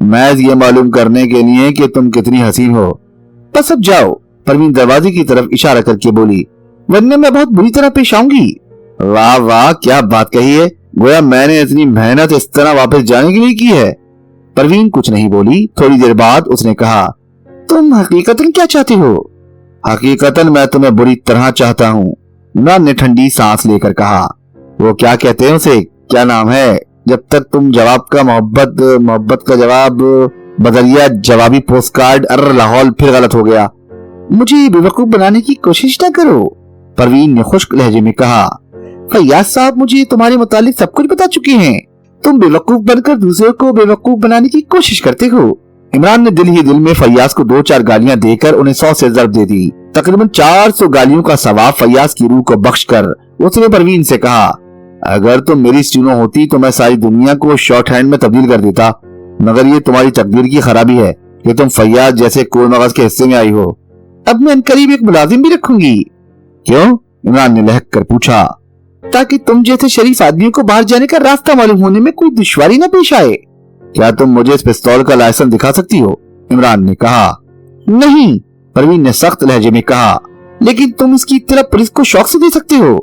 महज ये मालूम करने के लिए कि तुम कितनी हसीन हो। बस अब जाओ। परवीन दरवाजे की तरफ इशारा करके बोली, वरना मैं बहुत बुरी तरह पेश आऊंगी। वाह वाह, क्या बात कही है, गोया मैंने इतनी मेहनत इस तरह वापस जाने के लिए की है। परवीन कुछ नहीं बोली। थोड़ी देर बाद उसने कहा, तुम हकीकतन क्या चाहती हो? हकीकतन मैं तुम्हें बुरी तरह चाहता हूँ। इमरान ने ठंडी सांस लेकर कहा। वो क्या कहते हैं उसे, क्या नाम है? जब तक तुम जवाब का मोहब्बत का जवाब बदलिया जवाबी पोस्ट कार्ड। अर लाहौल फिर गलत हो गया। मुझे बेवकूफ बनाने की कोशिश न करो, परवीन ने खुश्क लहजे में कहा। फैयाज साहब मुझे तुम्हारे मुतालिक सब कुछ बता चुके हैं। तुम बेवकूफ बनकर दूसरे को बेवकूफ बनाने की कोशिश करते हो। इमरान ने दिल ही दिल में फैयाज को 2-4 गालियां देकर उन्हें 100 से ज़रब दे दी। तकरीबन 400 गालियों का सवाब फैयाज की रूह को बख्श कर उसने परवीन से कहा, अगर तुम मेरी स्टीनो होती तो मैं सारी दुनिया को शॉर्ट हैंड में तब्दील कर देता, मगर ये तुम्हारी तकदीर की खराबी है कि तुम फैयाज जैसे कोर मगज के हिस्से में आई हो। अब मैं करीब एक मुलाजिम भी रखूंगी। क्यों? इमरान ने लहक कर पूछा। ताकि तुम जैसे शरीफ आदमियों को बाहर जाने का रास्ता मालूम होने में कोई दुश्वारी न पेश आए। क्या तुम मुझे इस पिस्तौल का लाइसेंस दिखा सकती हो? इमरान ने कहा। नहीं, परवीन ने सख्त लहजे में कहा, लेकिन तुम इसकी इत्तला पुलिस को शौक से दे सकते हो।